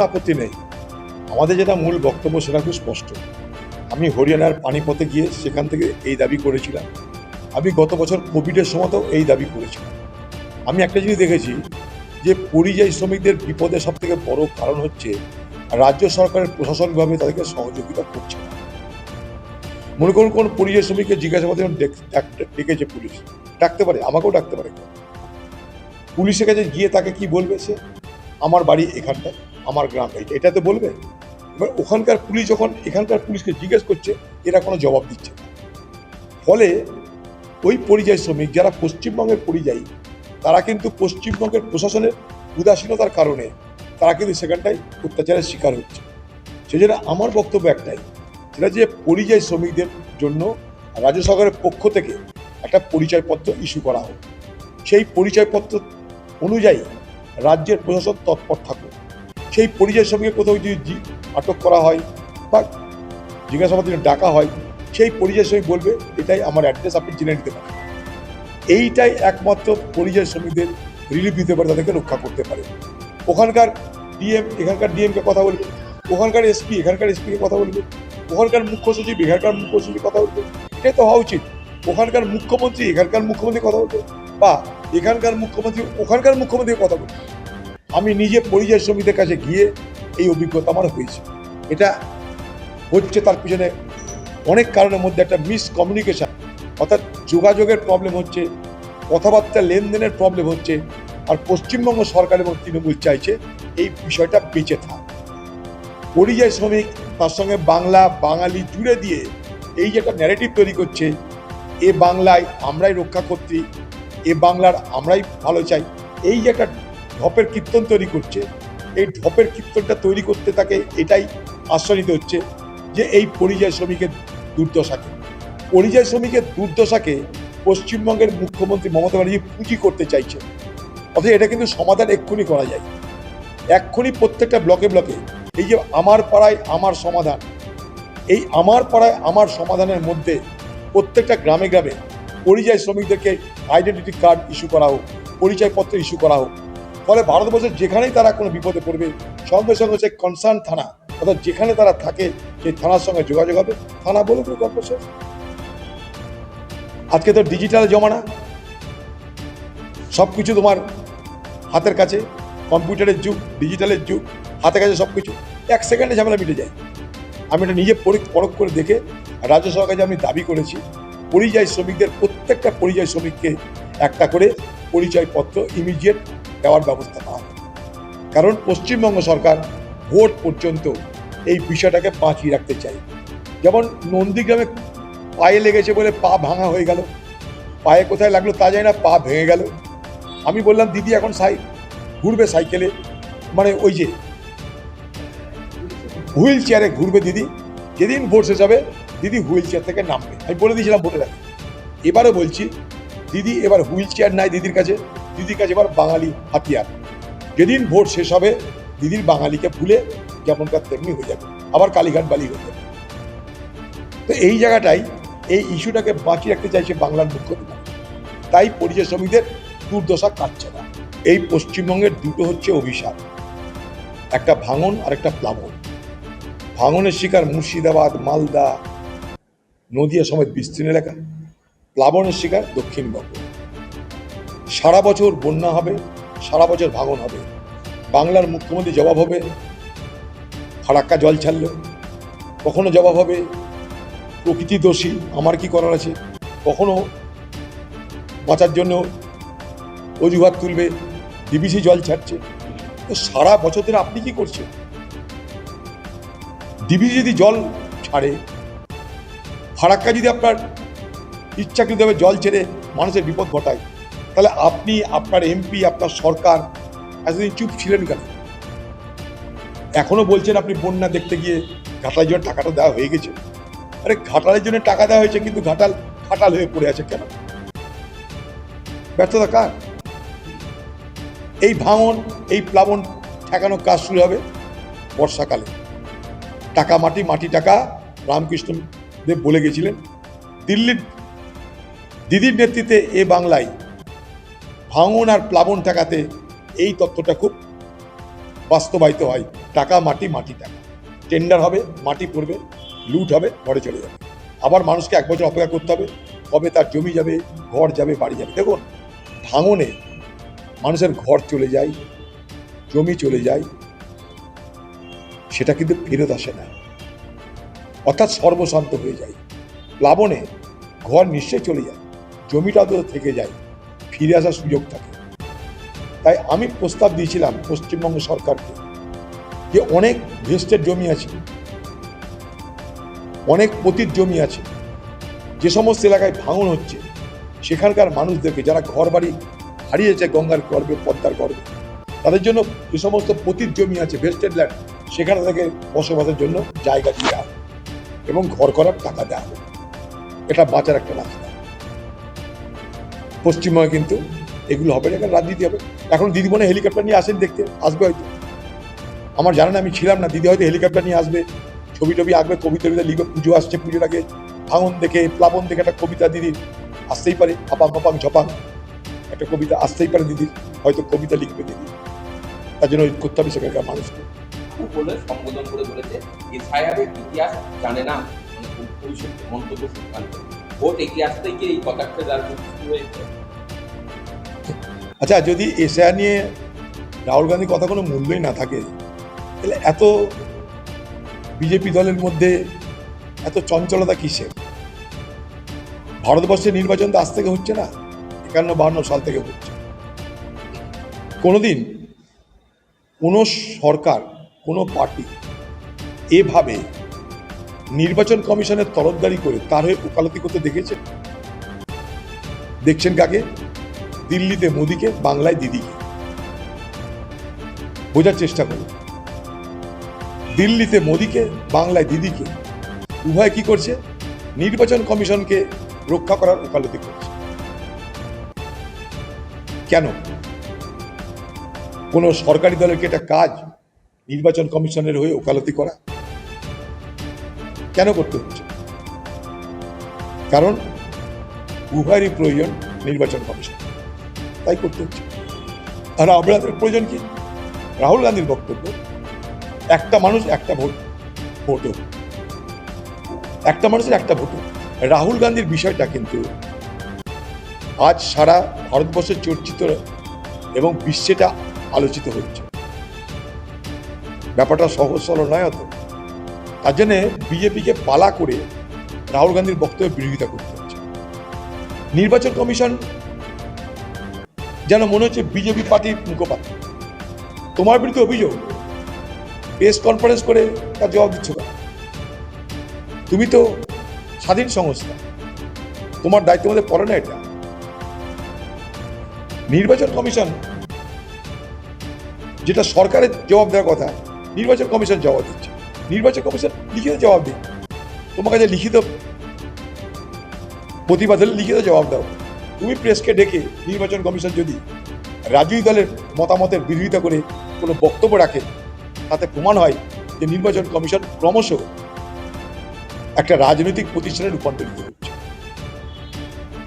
আপত্তি নেই। আমাদের যেটা মূল বক্তব্য সেটা খুব স্পষ্ট। আমি হরিয়ানার পানিপথে গিয়ে সেখান থেকে এই দাবি করেছিলাম। আমি গত বছর কোভিডের সময়তেও এই দাবি করেছিলাম। আমি একটা জিনিস দেখেছি যে পরিযায়ী শ্রমিকদের বিপদের সবথেকে বড় কারণ হচ্ছে রাজ্য সরকারের প্রশাসনিকভাবে তাদেরকে সহযোগিতা করছে না। মনে করুন কোন পরিযায়ী শ্রমিককে জিজ্ঞাসাবাদের জন্য ডেকেছে পুলিশ, ডাকতে পারে, আমাকেও ডাকতে পারে। পুলিশের কাছে গিয়ে তাকে কি বলবে? সে আমার বাড়ি এখানটায়, আমার গ্রাম এটা তো বলবে। এবার ওখানকার পুলিশ যখন এখানকার পুলিশকে জিজ্ঞেস করছে, এরা কোনো জবাব দিচ্ছে না। ফলে ওই পরিযায়ী শ্রমিক যারা পশ্চিমবঙ্গের পরিযায়ী, তারা কিন্তু পশ্চিমবঙ্গের প্রশাসনের উদাসীনতার কারণে তারা কিন্তু সেখানটায় অত্যাচারের শিকার হচ্ছে। সেজন্য আমার বক্তব্য একটাই, সেটা যে পরিযায়ী শ্রমিকদের জন্য রাজ্য সরকারের পক্ষ থেকে একটা পরিচয়পত্র ইস্যু করা হোক। সেই পরিচয়পত্র অনুযায়ী রাজ্যের প্রশাসন তৎপর থাকুক। সেই পরিযায়ী শ্রমিকের কোথাও যদি আটক করা হয় বা জিজ্ঞাসাবাদের জন্য ডাকা হয়, সেই পরিযায়ী শ্রমিক বলবে এটাই আমার অ্যাড্রেস, আপনি জেনে নিতে পারেন। এইটাই একমাত্র পরিযায়ী শ্রমিকদের রিলিফ দিতে পারে, তাদেরকে রক্ষা করতে পারে। ওখানকার ডিএম এখানকার ডিএমকে কথা বলবে, ওখানকার এসপি এখানকার এসপিকে কথা বলবে, ওখানকার মুখ্য সচিব এখানকার মুখ্য সচিব কথা বলবে। এটাই তো হওয়া উচিত। ওখানকার মুখ্যমন্ত্রী এখানকার মুখ্যমন্ত্রী কথা বলবে, বা এখানকার মুখ্যমন্ত্রী ওখানকার মুখ্যমন্ত্রীর কথা বলবে। আমি নিজে পরিযায়ী শ্রমিকদের কাছে গিয়ে এই অভিজ্ঞতা আমার হয়েছে। এটা হচ্ছে তার পিছনে অনেক কারণের মধ্যে একটা মিসকমিউনিকেশন, অর্থাৎ যোগাযোগের প্রবলেম হচ্ছে, কথাবার্তা লেনদেনের প্রবলেম হচ্ছে। আর পশ্চিমবঙ্গ সরকার এবং তৃণমূল চাইছে এই বিষয়টা বেঁচে থাক। পরিযায়ী শ্রমিক তার সঙ্গে বাংলা বাঙালি জুড়ে দিয়ে এই যে একটা ন্যারেটিভ তৈরি করছে, এ বাংলায় আমরাই রক্ষা কর্ত্রী, এ বাংলার আমরাই ভালো চাই, এই যে একটা ঢপের কীর্তন তৈরি করছে, এই ঢপের কীর্তনটা তৈরি করতে তাকে এটাই আশ্রয় নিতে হচ্ছে যে এই পরিযায়ী শ্রমিকের দুর্দশাকে পশ্চিমবঙ্গের মুখ্যমন্ত্রী মমতা ব্যানার্জি পুঁজি করতে চাইছে। অথচ এটা কিন্তু সমাধান এক্ষুনি করা যায়, এক্ষুনি প্রত্যেকটা ব্লকে ব্লকে। এই যে আমার পাড়ায় আমার সমাধান, এই আমার পাড়ায় আমার সমাধানের মধ্যে প্রত্যেকটা গ্রামে গ্রামে পরিযায়ী শ্রমিকদেরকে আইডেন্টিটি কার্ড ইস্যু করা হোক, পরিচয়পত্র ইস্যু করা হোক। ফলে ভারতবর্ষের যেখানেই তারা কোনো বিপদে পড়বে, সঙ্গে সঙ্গে সেই কনসার্ন থানা, অর্থাৎ যেখানে তারা থাকে সেই থানার সঙ্গে যোগাযোগ হবে, থানা বলে কোনো গল্প শেষ। আজকে তো ডিজিটাল জমানা, সব কিছু তোমার হাতের কাছে, কম্পিউটারের যুগ, ডিজিটালের যুগ, হাতের কাছে সব কিছু, 1 সেকেন্ডে ঝামেলা মিটে যায়। আমি এটা নিজে পরখ করে দেখে রাজ্য সরকারকে আমি দাবি করেছি, পরিযায়ী শ্রমিকদের প্রত্যেকটা পরিযায়ী শ্রমিককে একটা করে পরিচয়পত্র ইমিডিয়েট দেওয়ার ব্যবস্থা করা হবে। কারণ পশ্চিমবঙ্গ সরকার ভোট পর্যন্ত এই বিষয়টাকে বাঁচিয়ে রাখতে চাই। যেমন নন্দীগ্রামে পায়ে লেগেছে বলে পা ভাঙা হয়ে গেল, পায়ে কোথায় লাগলো তা যায় না, পা ভেঙে গেল। আমি বললাম দিদি এখন ঘুরবে সাইকেলে, মানে ওই যে হুইল চেয়ারে ঘুরবে দিদি, যেদিন ভোট শেষ হবে দিদি হুইল চেয়ার থেকে নামবে। আমি বলে দিয়েছিলাম ভোটের আগে, এবারও বলছি দিদি এবার হুইল চেয়ার নাই দিদির কাছে এবার বাঙালি হাতিয়ার। যেদিন ভোট শেষ হবে দিদির বাঙালিকে ভুলে যেমনকার তেমনি হয়ে যাবে, আবার কালীঘাট বালি হয়ে যাবে। তো এই জায়গাটাই এই ইস্যুটাকে বাঁচিয়ে রাখতে চাইছে বাংলার মুখ্যমন্ত্রী, তাই পরিযায়ী শ্রমিকদের দুর্দশা কাটছে না। এই পশ্চিমবঙ্গের দুটো হচ্ছে অভিশাপ, একটা ভাঙন আর একটা প্লাবন। ভাঙনের শিকার মুর্শিদাবাদ, মালদা, নদিয়া সমেত বিস্তীর্ণ এলাকা, প্লাবনের শিকার দক্ষিণবঙ্গ। সারা বছর বন্যা হবে, সারা বছর ভাঙন হবে। বাংলার মুখ্যমন্ত্রী জবাব হবে ফারাক্কা জল ছাড়লো, কখনো জবাব হবে প্রকৃতি দোষী, আমার কি করার আছে, কখনো বাঁচার জন্য অজুহাত তুলবে ডিবিসি জল ছাড়ছে। তো সারা বছর ধরে আপনি কি করছেন? ডিবিসি যদি জল ছাড়ে, ফারাক্কা যদি আপনার ইচ্ছাকৃতভাবে জল ছেড়ে মানুষের বিপদ ঘটায়, তাহলে আপনি, আপনার এমপি, আপনার সরকার এতদিন চুপ ছিলেন কেন? এখনো বলছেন আপনি বন্যা দেখতে গিয়ে ঘাটালের জন্য টাকাটা দেওয়া হয়ে গেছে। আরে ঘাটালের জন্য টাকা দেওয়া হয়েছে, কিন্তু ঘাটাল হয়ে পড়ে আছে কেন? ব্যর্থতা কার? এই ভাঙন, এই প্লাবন ঠেকানোর কাজ শুরু হবে বর্ষাকালে। টাকা মাটি, মাটি টাকা, রামকৃষ্ণ দেব বলে গেছিলেন। দিল্লির দিদির নেতৃত্বে এ বাংলায় ভাঙন আর প্লাবন ঠেকাতে এই তত্ত্বটা খুব বাস্তবায়িত হয়। টাকা মাটি, মাটি টাকা। টেন্ডার হবে, মাটি পড়বে, লুট হবে, ঘরে চলে যাবে। আবার মানুষকে 1 বছর অপেক্ষা করতে হবে, কবে তার জমি যাবে, ঘর যাবে, বাড়ি যাবে। দেখুন, ভাঙনে মানুষের ঘর চলে যায়, জমি চলে যায়, সেটা কিন্তু ফেরত আসে না, অর্থাৎ সর্বশান্ত হয়ে যায়। প্লাবনে ঘর নিশ্চয়ই চলে যায়, জমিটা তো থেকে যায়, ফিরে আসার সুযোগ থাকে। তাই আমি প্রস্তাব দিয়েছিলাম পশ্চিমবঙ্গ সরকারকে যে অনেক ভেস্টের জমি আছে, অনেক পতিত জমি আছে, যে সমস্ত এলাকায় ভাঙন হচ্ছে সেখানকার মানুষদেরকে, যারা ঘর বাড়ি হারিয়েছে গঙ্গার গর্ভে, পদ্মার গর্ভে, তাদের জন্য যে সমস্ত পতিত জমি আছে, ভেস্টেড ল্যান্ড, সেখানে থেকে বসবাসের জন্য জায়গা দেওয়া হবে এবং ঘর করার টাকা দেওয়া হবে। এটা বাঁচার একটা রাস্তা। পশ্চিমবঙ্গে কিন্তু এগুলো হবে না, এখানে রাজনীতি হবে। এখন দিদি মনে হেলিকপ্টার নিয়ে আসেন, দেখতে আসবে হয়তো, আমার জানা না, আমি ছিলাম না। দিদি হয়তো হেলিকপ্টার নিয়ে আসবে, ছবি টবি আঁকবে, কবিতা লিখবে, পুজো আসছে, পুজোর আগে ভাঙন দেখে, প্লাবন দেখে একটা কবিতা দিদি আসতেই পারে, আপাং আপাং ঝপাং একটা কবিতা আসতেই পারে দিদির, হয়তো কবিতা লিখবে দিদি। তার জন্য করতে হবে সেখানকার মানুষকে। বলে সম্বোধন করে বলেছে এসআইআরের ইতিহাস জানে না, মন্তব্য সিদ্ধান্ত ভোট এগিয়ে আসতেই কি এই কথাটা রাজনীতি শুরু হয়েছে। আচ্ছা, যদি এসআইআর নিয়ে রাহুল গান্ধীর কথা কোনো মূল্যই না থাকে, তাহলে এত বিজেপি দলের মধ্যে এত চঞ্চলতা কিসের? ভারতবর্ষের নির্বাচন তো আজ থেকে হচ্ছে না, 51-52 সাল থেকে হচ্ছে। কোনোদিন কোনো সরকার, কোনো পার্টি এভাবে নির্বাচন কমিশনের তরফদারি করে তার হয়ে ওকালতি করতে দেখেছেন? দেখছেন কাকে? দিল্লিতে মোদিকে, বাংলায় দিদিকে। বোঝার চেষ্টা করুন, দিল্লিতে মোদিকে, বাংলায় দিদিকে, উভয় কি করছে? নির্বাচন কমিশনকে রক্ষা করার ওকালতি করছে। কেন? কোন সরকারি দলের কি এটা কাজ নির্বাচন কমিশনের হয়ে ওকালতি করা? কেন করতে হচ্ছে? কারণ উভয়েরই প্রয়োজন নির্বাচন কমিশন, তাই করতে হচ্ছে। আর আপনাদের প্রয়োজন কি? রাহুল গান্ধীর বক্তব্য, একটা মানুষ একটা ভোট, একটা মানুষের একটা ভোট। রাহুল গান্ধীর বিষয়টা কিন্তু আজ সারা ভারতবর্ষে চর্চিত এবং বিশ্বেটা আলোচিত হচ্ছে। ব্যাপারটা সহজ সরল নয় অত। তার জন্য বিজেপিকে পালা করে রাহুল গান্ধীর বক্তব্যের বিরোধিতা করতে হচ্ছে। নির্বাচন কমিশন যেন মনে হচ্ছে বিজেপি পার্টির মুখপাত্র। তোমার বিরুদ্ধে অভিযোগ, প্রেস কনফারেন্স করে তার জবাব দিচ্ছ না। তুমি তো স্বাধীন সংস্থা, তোমার দায়িত্ব মধ্যে পড়ে না এটা। নির্বাচন কমিশন যেটা সরকারের জবাব দেওয়ার কথা, নির্বাচন কমিশন জবাব দিচ্ছে। নির্বাচন কমিশন লিখিত জবাব দিই, তোমার কাছে লিখিত প্রতিবাদ হলে লিখিত জবাব দাও। তুমি প্রেসকে ডেকে নির্বাচন কমিশন যদি রাজনৈতিক দলের মতামতের বিরোধিতা করে কোনো বক্তব্য রাখে, তাতে প্রমাণ হয় যে নির্বাচন কমিশন ক্রমশ একটা রাজনৈতিক প্রতিষ্ঠানে রূপান্তরিত হচ্ছে।